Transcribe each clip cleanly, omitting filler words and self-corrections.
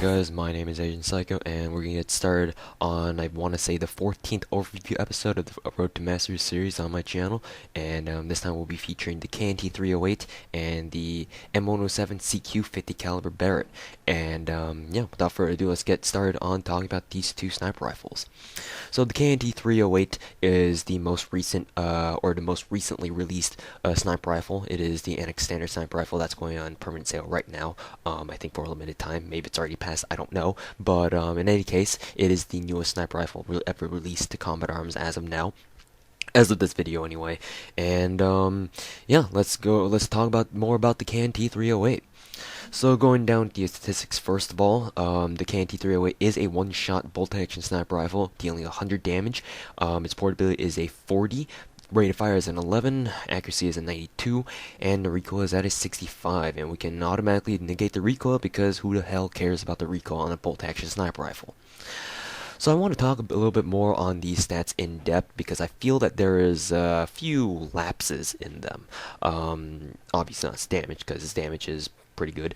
guys, my name is Agent Psycho, and we're gonna get started on, I want to say, the 14th overview episode of the Road to Mastery series on my channel. And this time we'll be featuring the KNT-308 and the M107 CQ 50 caliber Barrett. And yeah, without further ado, let's get started on talking about these two sniper rifles. So the KNT-308 is the most recent, or the most recently released sniper rifle. It is the NX standard sniper rifle that's going on permanent sale right now. I think for a limited time. Maybe it's already passed. I don't know. But in any case, it is the newest sniper rifle ever released to combat arms as of now. As of this video, anyway. And yeah, let's talk about more about the KNT-308. So going down to the statistics, first of all, the KNT-308 is a one-shot bolt-action sniper rifle, dealing 100 damage. Its portability is a 40. Rate of fire is an 11, accuracy is a 92, and the recoil is at a 65, and we can automatically negate the recoil because who the hell cares about the recoil on a bolt-action sniper rifle? So I want to talk a little bit more on these stats in depth because I feel that there is a few lapses in them. Obviously not its damage, because its damage is pretty good.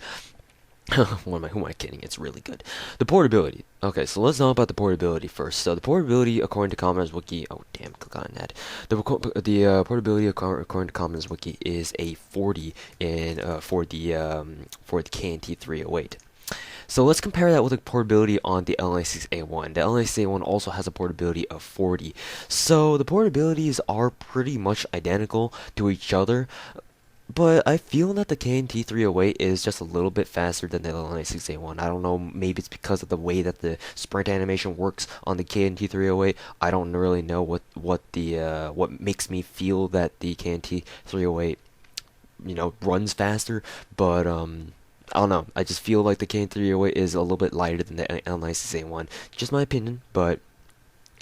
Who am I kidding? It's really good. The portability. Okay, so let's talk about the portability first. So the portability, according to Commoners Wiki, oh damn, click on that. The portability according to Commoners Wiki is a 40 in for the KNT-308. So let's compare that with the portability on the L96A1. The L96A1 also has a portability of 40. So the portabilities are pretty much identical to each other. But I feel that the KNT-308 is just a little bit faster than the L96A1. I don't know, maybe it's because of the way that the sprint animation works on the KNT-308. I don't really know what makes me feel that the KNT-308, runs faster. But I don't know. I just feel like the KNT-308 is a little bit lighter than the L96A1. Just my opinion, but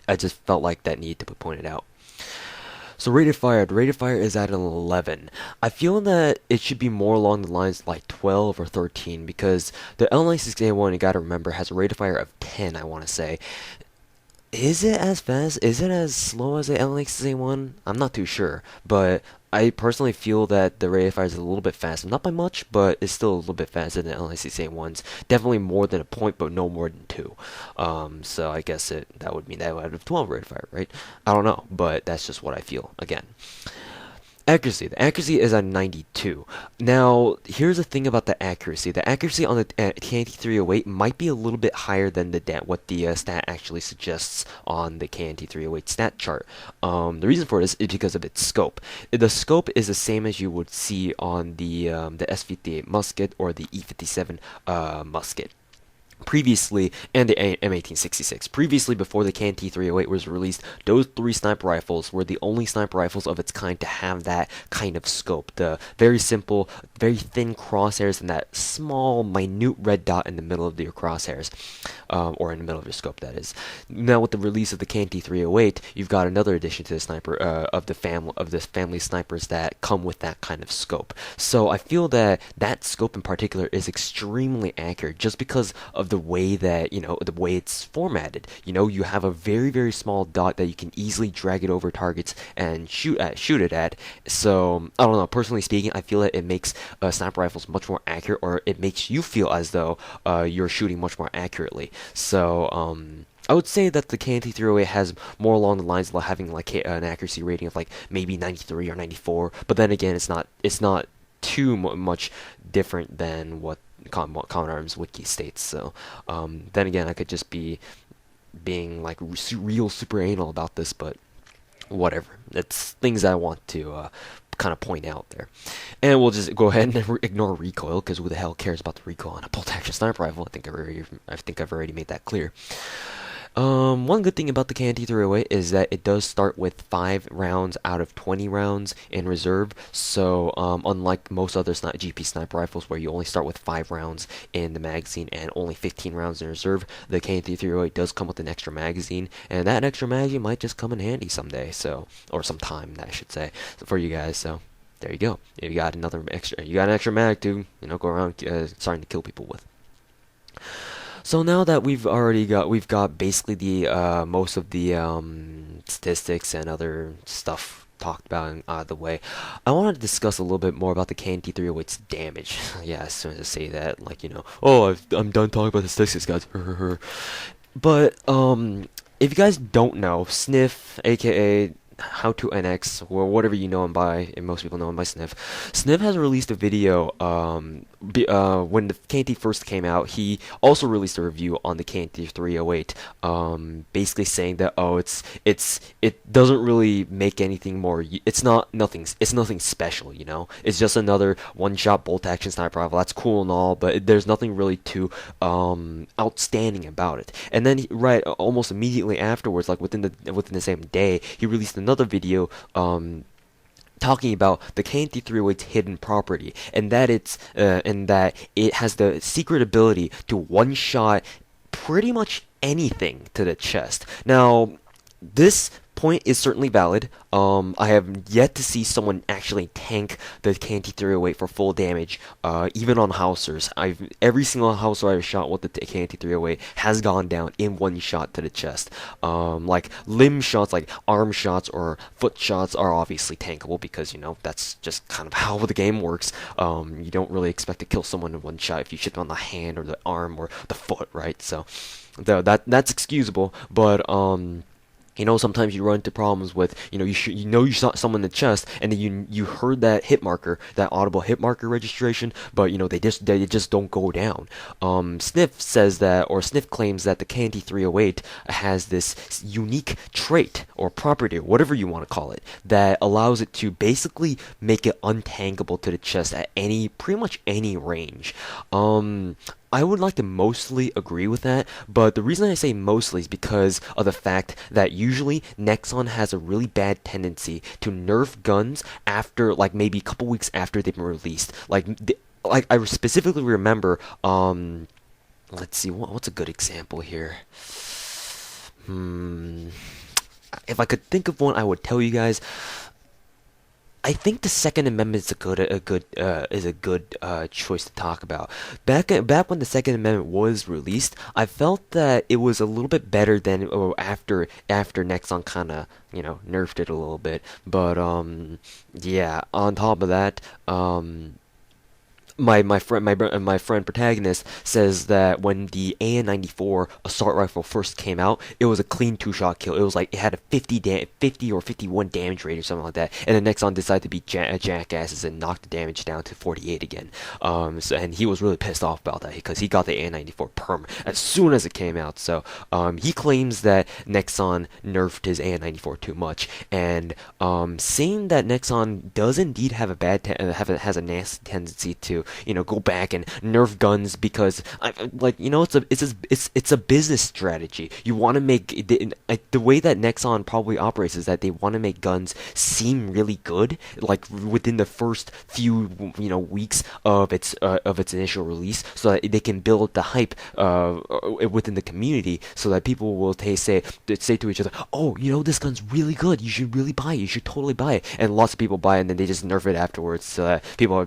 I just felt like that needed to be pointed out. So rated fire, the rated fire is at an 11. I feel that it should be more along the lines like 12 or 13 because the L96A1, you gotta remember, has a rated fire of 10, I want to say. Is it as fast? Is it as slow as the L96A1? I'm not too sure, but I personally feel that the rate of fire is a little bit faster. Not by much, but it's still a little bit faster than the L96A1's. Definitely more than a point, but no more than 2. So I guess that would mean that I would have 12 rate of fire, right? I don't know, but that's just what I feel. Again. Accuracy. The accuracy is at 92. Now, here's the thing about the accuracy. The accuracy on the KNT-308 might be a little bit higher than what the stat actually suggests on the KNT-308 stat chart. The reason for this is because of its scope. The scope is the same as you would see on the S58 musket or the E57 musket. Previously, and the M1866. Previously, before the KNT-308 was released, those three sniper rifles were the only sniper rifles of its kind to have that kind of scope. The very simple, very thin crosshairs and that small, minute red dot in the middle of your crosshairs, or in the middle of your scope, that is. Now, with the release of the KNT-308, you've got another addition to the sniper of this family of snipers that come with that kind of scope. So I feel that that scope in particular is extremely accurate, just because of the way that, the way it's formatted. You have a very, very small dot that you can easily drag it over targets and shoot it at. So, I don't know, personally speaking, I feel that it makes sniper rifles much more accurate, or it makes you feel as though you're shooting much more accurately. So, I would say that the KNT-308 has more along the lines of having like an accuracy rating of like maybe 93 or 94, but then again, it's not too much different than what Common Arms Wiki states. So then again, I could just be being like real super anal about this, but whatever. It's things I want to kind of point out there. And we'll just go ahead and ignore recoil, because who the hell cares about the recoil on a bolt-action sniper rifle? I think I've already made that clear. One good thing about the KNT-308 is that it does start with 5 rounds out of 20 rounds in reserve. So, unlike most other GP sniper rifles where you only start with 5 rounds in the magazine and only 15 rounds in reserve, the KNT-308 does come with an extra magazine, and that extra magazine might just come in handy someday, or sometime, I should say, for you guys. So, there you go. You got an extra mag to, go around starting to kill people with. So now that we've got basically the most of the statistics and other stuff talked about and out of the way, I want to discuss a little bit more about the KNT-308's damage. Yeah, as soon as I say that, like, oh, I'm done talking about the statistics, guys. But if you guys don't know, Sniff, aka How to NX, or whatever you know him by, and most people know him by Sniff. Sniff has released a video when the KNT first came out. He also released a review on the KNT-308, basically saying that it doesn't really make anything more. It's nothing special, It's just another one-shot bolt-action sniper rifle. That's cool and all, but there's nothing really too outstanding about it. And then right almost immediately afterwards, like within the same day, he released another video talking about the KNT-308's hidden property, and that it has the secret ability to one-shot pretty much anything to the chest. Now, this point is certainly valid. I have yet to see someone actually tank the KNT-308 for full damage, even on housers. Every single houser I've shot with the KNT-308 has gone down in one shot to the chest. Like limb shots, like arm shots or foot shots are obviously tankable because, that's just kind of how the game works. You don't really expect to kill someone in one shot if you shoot them on the hand or the arm or the foot, right? So that's excusable, but sometimes you run into problems with, you shot someone in the chest, and then you heard that hit marker, that audible hit marker registration, but they just don't go down. Sniff claims that the KNT-308 has this unique trait or property, or whatever you want to call it, that allows it to basically make it untankable to the chest at pretty much any range. I would like to mostly agree with that, but the reason I say mostly is because of the fact that usually Nexon has a really bad tendency to nerf guns after, like, maybe a couple weeks after they've been released. Like I specifically remember, let's see, what's a good example here? If I could think of one, I would tell you guys. I think the Second Amendment is a good choice to talk about. Back when the Second Amendment was released, I felt that it was a little bit better than after Nexon kind of nerfed it a little bit. But yeah. On top of that, my friend protagonist says that when the AN-94 assault rifle first came out, it was a clean two-shot kill. It was like it had a 50 or 51 damage rate or something like that, and the Nexon decided to be jackasses and knock the damage down to 48 again. And he was really pissed off about that because he got the AN-94 perm as soon as it came out. So he claims that Nexon nerfed his AN-94 too much, and saying that Nexon does indeed have has a nasty tendency to go back and nerf guns because it's a business strategy. You want to make the way that Nexon probably operates is that they want to make guns seem really good, like within the first few weeks of its initial release, so that they can build the hype within the community, so that people will say to each other, oh, this gun's really good, you should really buy it, you should totally buy it, and lots of people buy it, and then they just nerf it afterwards, so that people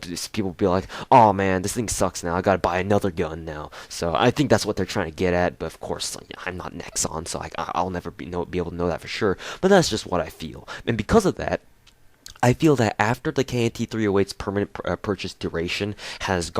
be like, oh man, this thing sucks now, I gotta buy another gun now. So I think that's what they're trying to get at, but of course, I'm not Nexon, so I'll never be able to know that for sure, but that's just what I feel. And because of that, I feel that after the KNT-308's permanent purchase duration has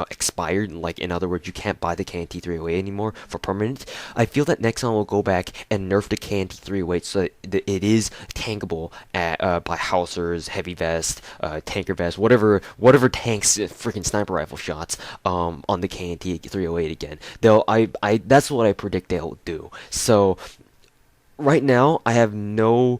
expired, like in other words, you can't buy the KNT-308 anymore for permanent, I feel that Nexon will go back and nerf the KNT-308 so that it is tankable by housers, heavy vest, tanker vest, whatever tanks freaking sniper rifle shots on the KNT-308 again. That's what I predict they'll do. So right now, I have no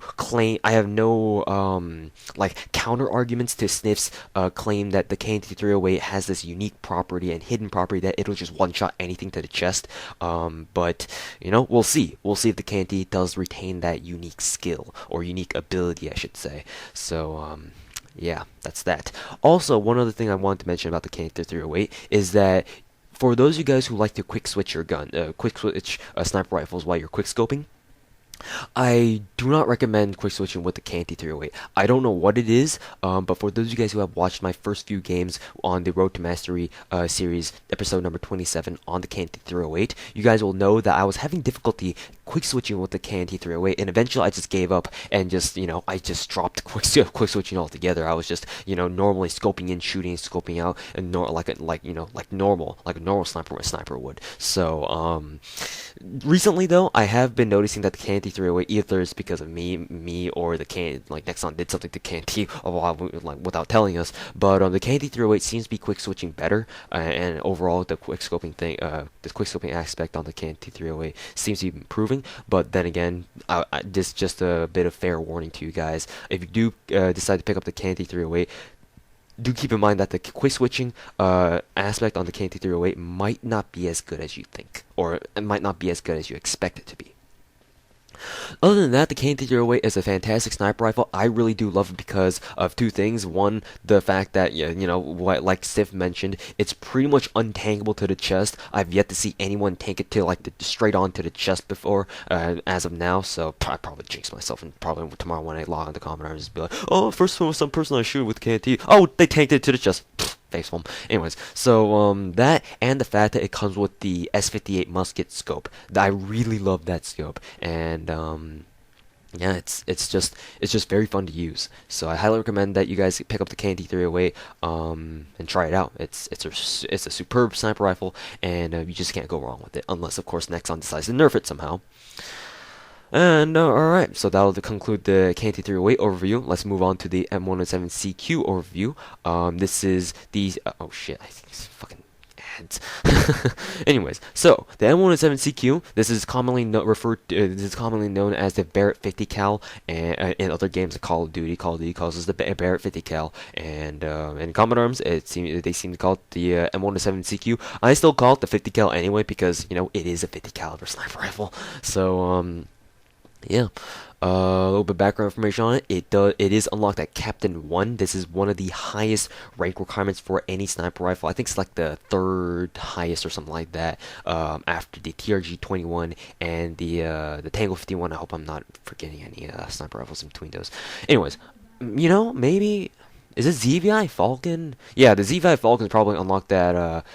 counter arguments to Sniff's claim that the KNT-308 has this unique property and hidden property that it'll just one-shot anything to the chest. But we'll see. We'll see if the KNT does retain that unique skill or unique ability, I should say. So yeah, that's that. Also, one other thing I wanted to mention about the KNT-308 is that for those of you guys who like to quick switch your gun, quick switch sniper rifles while you're quick scoping, I do not recommend quick switching with the KNT-308. I don't know what it is, but for those of you guys who have watched my first few games on the Road to Mastery series, episode number 27 on the KNT-308, you guys will know that I was having difficulty quick switching with the KNT-308, and eventually I just gave up and just, I just dropped quick switching altogether. I was just, normally scoping in, shooting, scoping out, and like a normal sniper would. So, recently though, I have been noticing that the KNT-308, either it's because of me, or the Nexon did something to KNT a while, like without telling us. But the KNT-308 seems to be quick switching better, and overall the quick scoping the quick scoping aspect on the KNT-308 seems to be improving. But then again, this just a bit of fair warning to you guys. If you do decide to pick up the KNT-308, do keep in mind that the quick switching aspect on the KNT-308 might not be as good as you think, or it might not be as good as you expect it to be. Other than that, the KNT-308 is a fantastic sniper rifle. I really do love it because of two things. One, the fact that, what, like Sif mentioned, it's pretty much untankable to the chest. I've yet to see anyone tank it to, straight on to the chest before, as of now, so I probably jinx myself, and probably tomorrow when I log on to Common Arms, just be like, oh, first time some person I shoot with KNT, oh, they tanked it to the chest. Facepalm. Anyways, so that and the fact that it comes with the S58 musket scope. I really love that scope, and yeah, it's just very fun to use. So I highly recommend that you guys pick up the KNT-308 and try it out. It's a superb sniper rifle, and you just can't go wrong with it, unless of course Nexon decides to nerf it somehow. And alright, so that'll conclude the KNT-308 overview. Let's move on to the M107 CQ overview. This is the oh shit, I think it's fucking ads. Anyways, so the M107 CQ. This is commonly This is commonly known as the Barrett 50 cal, and in other games like Call of Duty calls it the Barrett 50 cal, and in Common Arms, they seem to call it the M107 CQ. I still call it the 50 cal anyway because it is a 50 caliber sniper rifle. So yeah, a little bit of background information on it. It is unlocked at Captain 1. This is one of the highest rank requirements for any sniper rifle. I think it's like the third highest or something like that. After the TRG 21 and the Tango 51. I hope I'm not forgetting any sniper rifles in between those. Anyways, maybe is it ZVI Falcon? Yeah, the ZVI Falcon probably unlocked that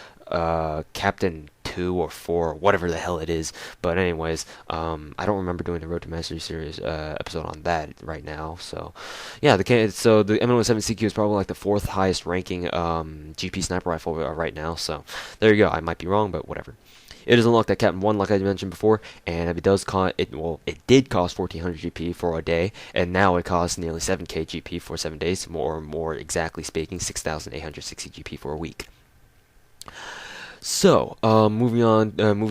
Captain 2 or 4 or whatever the hell it is. But anyways, I don't remember doing the Road to Mastery series episode on that right now. So yeah, the M107 CQ is probably like the fourth highest ranking GP sniper rifle right now. So there you go. I might be wrong, but whatever. It is unlocked at Captain 1, like I mentioned before, and it does cost it did cost 1400 GP for a day, and now it costs nearly 7k GP for 7 days, more exactly speaking, 6860 GP for a week. So, moving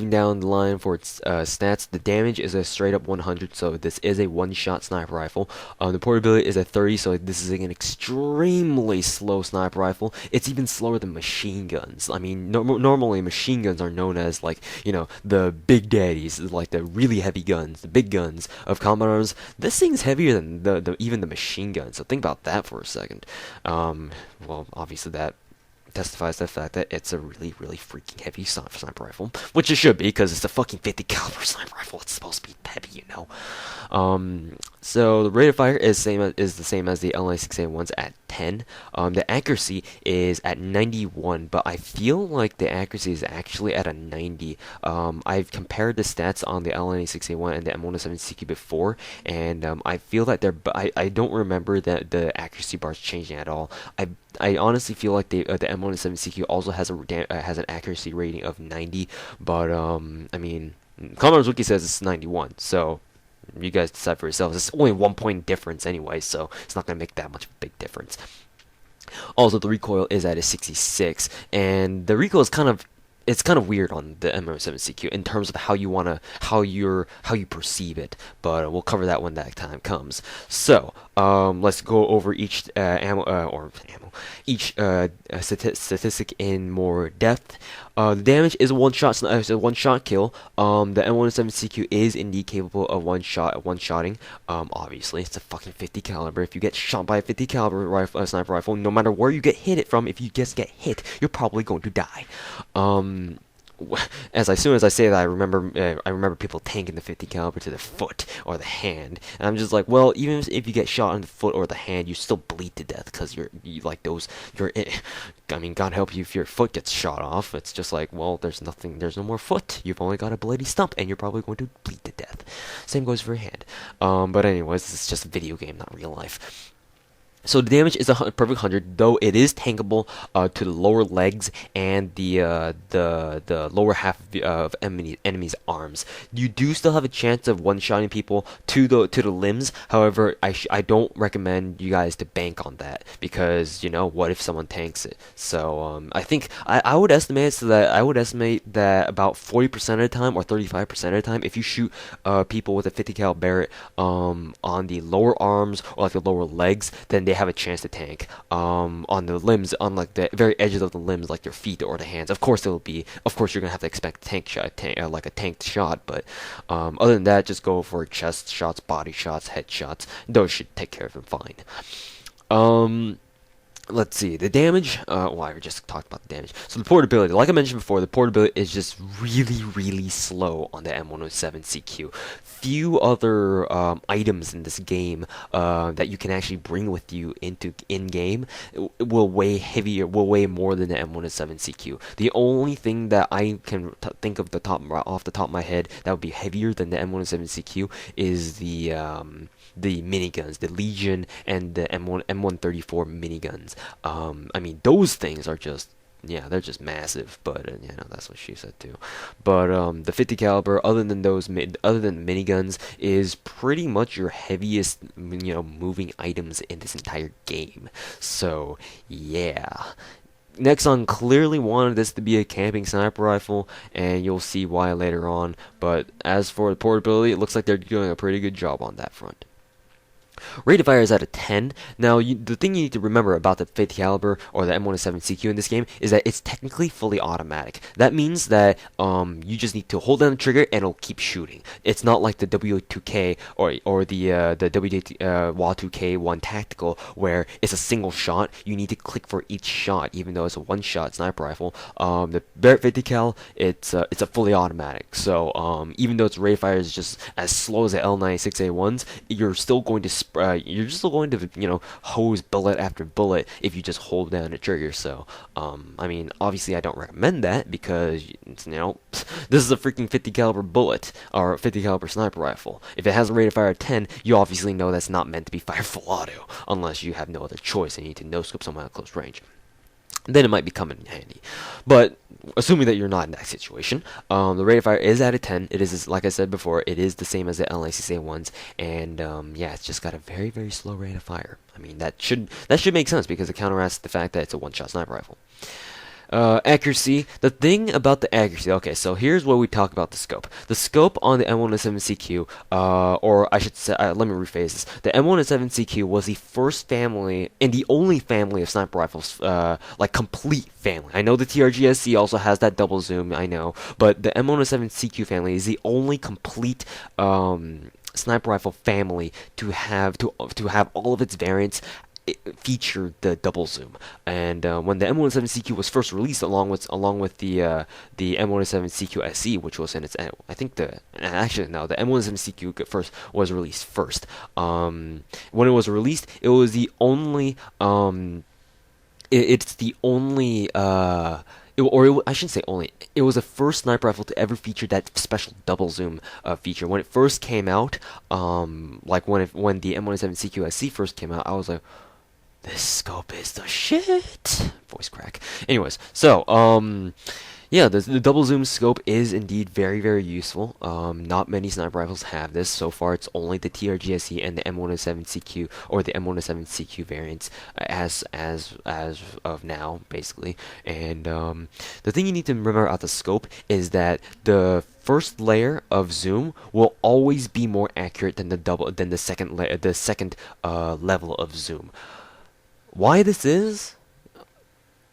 down the line for its stats, the damage is a straight up 100, so this is a one-shot sniper rifle. The portability is a 30, so this is an extremely slow sniper rifle. It's even slower than machine guns. I mean, normally machine guns are known as, the big daddies, like the really heavy guns, the big guns of Common Arms. This thing's heavier than even the machine gun, so think about that for a second. Well, obviously that testifies to the fact that it's a really, really freaking heavy sniper rifle, which it should be because it's a fucking 50 caliber sniper rifle. It's supposed to be heavy, So the rate of fire is the same as the LA6A1's at 10. The accuracy is at 91, but I feel like the accuracy is actually at a 90. I've compared the stats on the LA6A1 and the M107 CQ before, and I feel that I don't remember that the accuracy bars changing at all. I honestly feel like the M107 CQ also has an accuracy rating of 90, but I mean, Commonwealth Wiki says it's 91, so you guys decide for yourselves. It's only 1 point difference anyway, so it's not gonna make that much of a big difference. Also, the recoil is at a 66, and the recoil is kind of weird on the M107 CQ in terms of how you perceive it, but we'll cover that when that time comes. So let's go over each statistic in more depth. The damage is a one-shot kill. The M107 CQ is indeed capable of one-shotting. Obviously, it's a fucking 50 caliber. If you get shot by a 50 caliber sniper rifle, no matter where you get hit it from, if you just get hit, you're probably going to die. as soon as I say that, I remember people tanking the 50 caliber to the foot or the hand, and I'm just like, well, even if you get shot in the foot or the hand, you still bleed to death because you like those you're. I mean, God help you if your foot gets shot off. It's just like, well, there's no more foot. You've only got a bloody stump, and you're probably going to bleed to death. Same goes for your hand. But anyways, it's just a video game, not real life. So the damage is a perfect 100, though it is tankable to the lower legs and the lower half of enemy's arms. You do still have a chance of one-shotting people to the limbs. However, I don't recommend you guys to bank on that because, you know, what if someone tanks it? So I think I would estimate that about 40% of the time or 35% of the time, if you shoot people with a 50 cal Barrett on the lower arms or like the lower legs, then they have a chance to tank. On the limbs, on like the very edges of the limbs, like your feet or the hands. Of course, you're gonna have to expect like a tanked shot. But other than that, just go for chest shots, body shots, head shots. Those should take care of them fine. Let's see, the damage, well, I just talked about the damage. So the portability, like I mentioned before, the portability is just really, really slow on the M107 CQ. Few other items in this game that you can actually bring with you into in-game will weigh more than the M107 CQ. The only thing that I can think of off the top of my head that would be heavier than the M107 CQ is the miniguns, the Legion and the M134 miniguns. I mean, those things are just, yeah, they're just massive. But you know, that's what she said too. But the 50 caliber, other than miniguns, is pretty much your heaviest, you know, moving items in this entire game. So yeah. Nexon clearly wanted this to be a camping sniper rifle, and you'll see why later on. But as for the portability, it looks like they're doing a pretty good job on that front. Rate of fire is at a 10. Now, the thing you need to remember about the 50 caliber or the M107 CQ in this game is that it's technically fully automatic. That means that you just need to hold down the trigger and it'll keep shooting. It's not like the W2K or the WA2K1 tactical where it's a single shot. You need to click for each shot, even though it's a one-shot sniper rifle. The Barrett 50 cal, it's a fully automatic. So even though its rate of fire is just as slow as the L96A1s, you're still going to you know, hose bullet after bullet if you just hold down the trigger. So I mean, obviously I don't recommend that because, you know, this is a freaking 50 caliber bullet or 50 caliber sniper rifle. If it has a rate of fire of 10, you obviously know that's not meant to be fired full auto unless you have no other choice and you need to no scope someone at close range. Then it might be coming in handy. But assuming that you're not in that situation, the rate of fire is at a 10. It is, like I said before, it is the same as the L96A1s, and yeah, it's just got a very, very slow rate of fire. I mean, that should make sense because it counteracts the fact that it's a one-shot sniper rifle. Accuracy. The thing about the accuracy, okay, so here's where we talk about the scope. The scope on the M107 CQ, or I should say, let me rephrase this. The M107 CQ was the first family, and the only family of sniper rifles, like complete family. I know the TRGSC also has that double zoom, I know, but the M107 CQ family is the only complete, sniper rifle family to have all of its variants featured the double zoom. And when the M107 CQ was first released, along with the M107 CQ SE, which was in its, I think the M107 CQ first was released first. When it was released, it was the only it's the only I shouldn't say only. It was the first sniper rifle to ever feature that special double zoom feature. When it first came out, like when the M107 CQ SE first came out, I was like, this scope is the shit. Voice crack. Anyways, so yeah, the double zoom scope is indeed very, very useful. Not many sniper rifles have this. So far, it's only the TRGSE and the M107 CQ or the M107 CQ variants as of now, basically. And the thing you need to remember about the scope is that the first layer of zoom will always be more accurate than the second level of zoom. Why this is,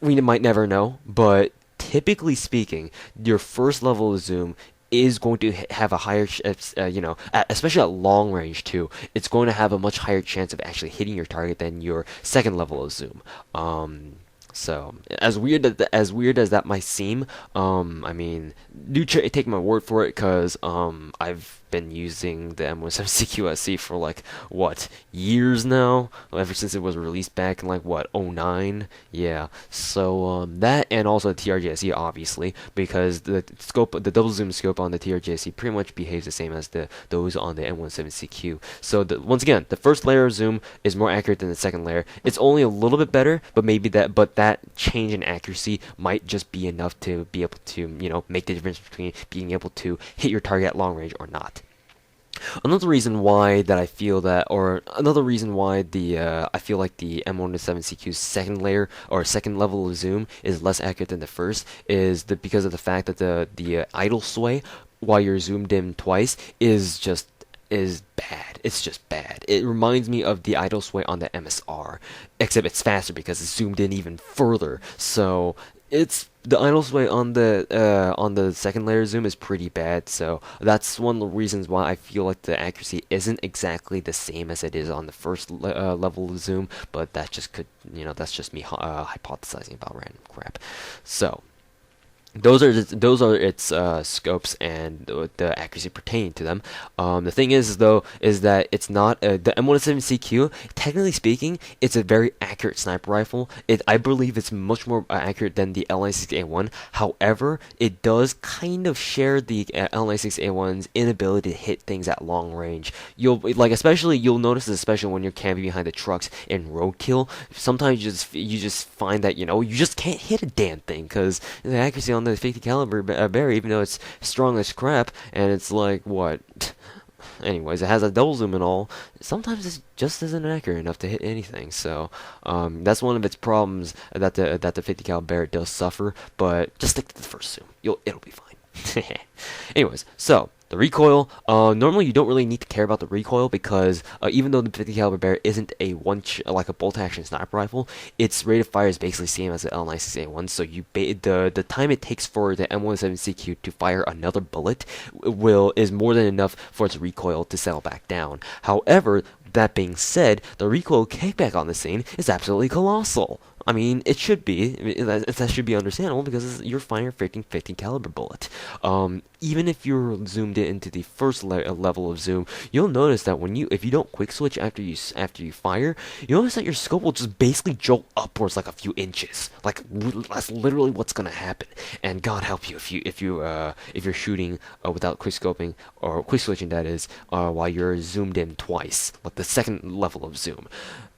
we might never know, but typically speaking, your first level of zoom is going to have a higher, you know, especially at long range too, it's going to have a much higher chance of actually hitting your target than your second level of zoom. So as weird as that might seem, I mean, take my word for it, cause I've been using the M107 CQ for like what, years now, ever since it was released back in like what, '09. Yeah. So that, and also the TRJSE, obviously, because the double zoom scope on the TRJSE pretty much behaves the same as those on the M107 CQ. So once again, the first layer of zoom is more accurate than the second layer. It's only a little bit better, but that change in accuracy might just be enough to be able to, make the difference between being able to hit your target at long range or not. Another reason why that I feel that, or another reason why I feel like the M107 CQ's second layer or second level of zoom is less accurate than the first is because of the fact that the idle sway while you're zoomed in twice is bad. It's just bad. It reminds me of the idle sway on the MSR, except it's faster because it's zoomed in even further. So it's the idle sway on the second layer zoom is pretty bad. So that's one of the reasons why I feel like the accuracy isn't exactly the same as it is on the first level of zoom. But that just that's just me hypothesizing about random crap. So those are its scopes and the accuracy pertaining to them. The thing is though is that it's not the M107 CQ. Technically speaking, it's a very accurate sniper rifle. I believe it's much more accurate than the L96A1. However, it does kind of share the L96A1's inability to hit things at long range. You'll notice this especially when you're camping behind the trucks in roadkill. Sometimes you just find that you just can't hit a damn thing because the accuracy on the 50 caliber bear, even though it's strong as crap, and it's like what. Anyways, it has a double zoom and all. Sometimes it just isn't accurate enough to hit anything. So that's one of its problems that the 50 caliber bear does suffer. But just stick to the first zoom. It'll be fine. Anyways, so the recoil, normally you don't really need to care about the recoil because even though the 50 caliber bear isn't a like a bolt action sniper rifle, its rate of fire is basically the same as the L96A1. So the time it takes for the M107 CQ to fire another bullet is more than enough for its recoil to settle back down. However, that being said, the recoil kickback on the scene is absolutely colossal. I mean, it should be. That should be understandable because you're firing a freaking 50 caliber bullet. Even if you're zoomed into the first level of zoom, you'll notice that if you don't quick switch after you fire, you notice that your scope will just basically jolt upwards like a few inches. Like that's literally what's gonna happen. And God help you if you're shooting without quick scoping or quick switching, that is, while you're zoomed in twice, like the second level of zoom.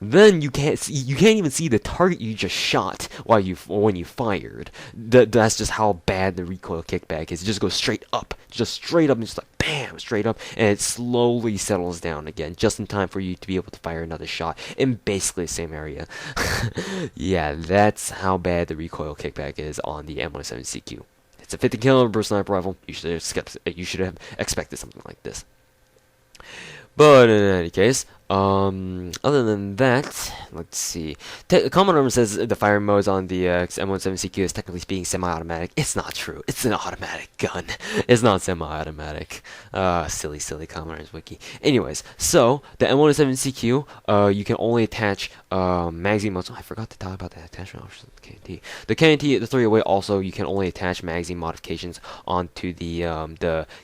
Then you can't even see the target you just shot when you fired. That's just how bad the recoil kickback is. It just goes straight up, and just like bam, straight up, and it slowly settles down again, just in time for you to be able to fire another shot in basically the same area. Yeah, that's how bad the recoil kickback is on the M107 CQ. It's a 50 caliber sniper rifle. You should have expected something like this. But in any case, other than that, let's see. Commodore says the firing modes on the M107 CQ is technically speaking semi-automatic. It's not true. It's an automatic gun. It's not semi-automatic. Silly Commodore's wiki. Anyways, so the M107 CQ, you can only attach magazine modes. Oh, I forgot to talk about the attachment options of the KNT. The KNT-308 also, you can only attach magazine modifications onto the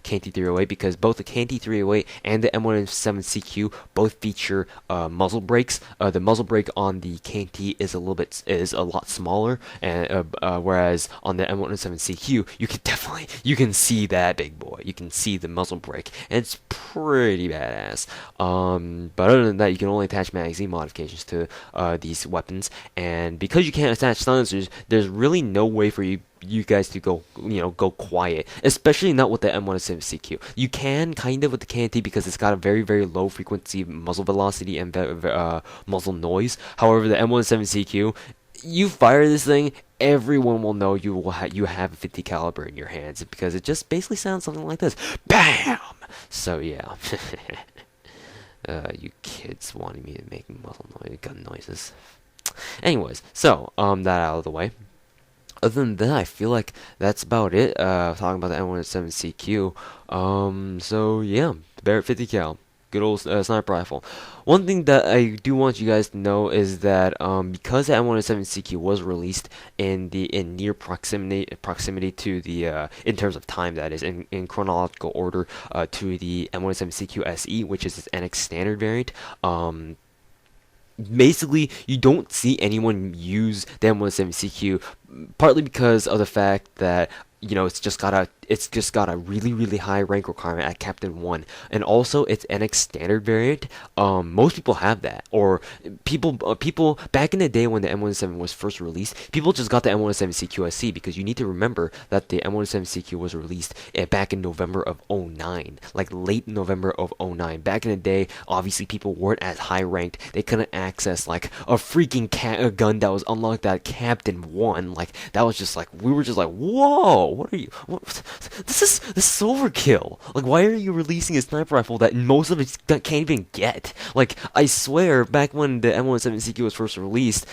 KNT-308 because both the KNT-308 and the M107 CQ both feature muzzle brakes. The muzzle brake on the KNT is a lot smaller, and whereas on the M107 CQ, you can see that big boy. You can see the muzzle brake, and it's pretty badass. But other than that, you can only attach magazine modifications to these weapons, and because you can't attach silencers, there's really no way for you guys to go quiet, especially not with the M107 CQ. You can kind of with the KNT because it's got a very, very low frequency muzzle velocity and muzzle noise. However, the M107 CQ, you fire this thing, everyone will know you have a 50 caliber in your hands because it just basically sounds something like this, BAM! So yeah, you kids wanting me to make gun noises. Anyways, so that out of the way. Other than that, I feel like that's about it. Talking about the M107 CQ. So yeah, Barrett 50 cal. Good old sniper rifle. One thing that I do want you guys to know is that because the M107 CQ was released in near proximity to the in terms of time, that is in chronological order, to the M107 CQ SE, which is its NX standard variant. Basically, you don't see anyone use the M107 CQ, partly because of the fact that it's just got a really high rank requirement at Captain 1, and also its NX standard variant. Most people have that, or people back in the day when the M107 was first released, people just got the M107 CQSC, because you need to remember that the M107 CQ was released back in November of '09, like late November of '09. Back in the day, obviously people weren't as high ranked. They couldn't access like a freaking a gun that was unlocked at Captain 1. Like that was just like, we were just like, whoa, what are you? This is overkill. Like, why are you releasing a sniper rifle that most of us can't even get? Like, I swear, back when the M107 CQ was first released,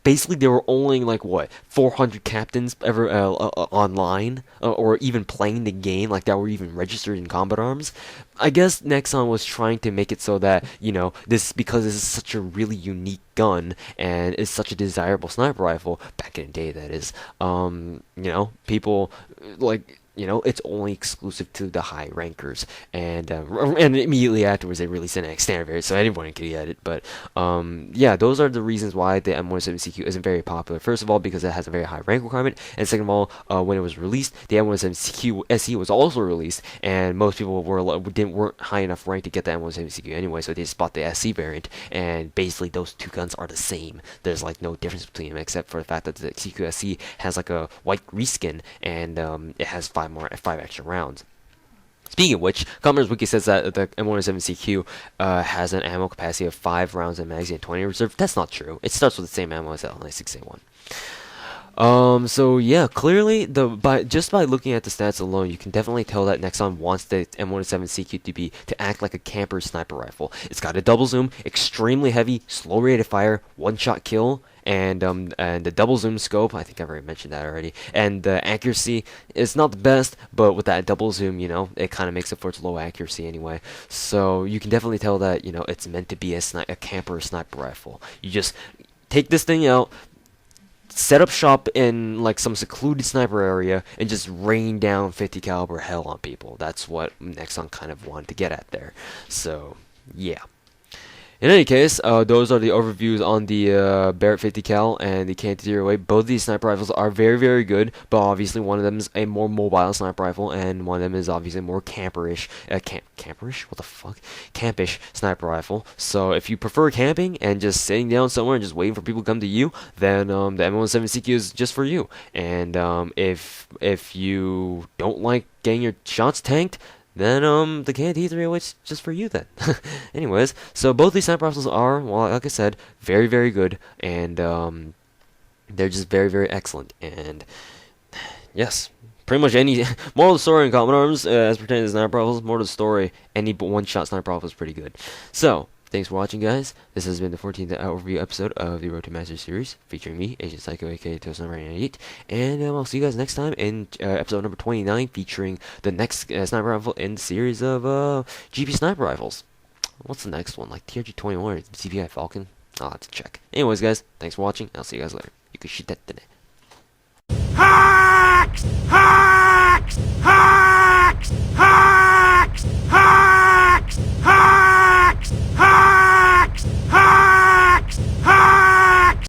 basically there were only like what 400 captains ever online, or even playing the game, like that were even registered in Combat Arms. I guess Nexon was trying to make it so that, because this is such a really unique gun and is such a desirable sniper rifle back in the day, that is, people like, it's only exclusive to the high rankers, and immediately afterwards they released an standard variant, so anyone can get it. But yeah, those are the reasons why the M107 CQ isn't very popular. First of all, because it has a very high rank requirement, and second of all, when it was released, the M107 CQ SE was also released, and most people weren't high enough rank to get the M107 CQ anyway, so they just bought the SC variant, and basically those two guns are the same. There's like no difference between them, except for the fact that the CQ SE has like a white reskin, and it has five extra rounds. Speaking of which, Commander's Wiki says that the M107 CQ has an ammo capacity of 5 rounds in magazine and 20 in reserve. That's not true. It starts with the same ammo as the L96A1. So yeah, clearly just by looking at the stats alone, you can definitely tell that Nexon wants the M107 CQ to act like a camper sniper rifle. It's got a double zoom, extremely heavy, slow rate of fire, one-shot kill, and the double zoom scope. I think I've already mentioned that already. And the accuracy is not the best, but with that double zoom, it kind of makes up for its low accuracy anyway. So you can definitely tell that it's meant to be a camper sniper rifle. You just take this thing out, set up shop in like some secluded sniper area, and just rain down 50 caliber hell on people. That's what Nexon kind of wanted to get at there. So yeah. In any case, those are the overviews on the Barrett 50 cal and the KNT-308. Both of these sniper rifles are very good, but obviously one of them is a more mobile sniper rifle, and one of them is obviously more camperish. Camperish? What the fuck? Campish sniper rifle. So if you prefer camping and just sitting down somewhere and just waiting for people to come to you, then the M107 CQ is just for you. And if you don't like getting your shots tanked, then the KNT-308 is just for you then. Anyways, so both these sniper rifles are, well, like I said, very good, and they're just very excellent. And yes, pretty much any moral of the story in Combat Arms, as pertains to sniper rifles, moral of the story, any one-shot sniper rifle is pretty good. So thanks for watching, guys. This has been the 14th overview episode of the Road to Master series, featuring me, Agent Psycho, aka Toast98, and I'll see you guys next time in episode number 29, featuring the next sniper rifle in the series of GP sniper rifles. What's the next one? Like TRG-21 or CPI Falcon? I'll have to check. Anyways, guys, thanks for watching. I'll see you guys later. You can shoot that today.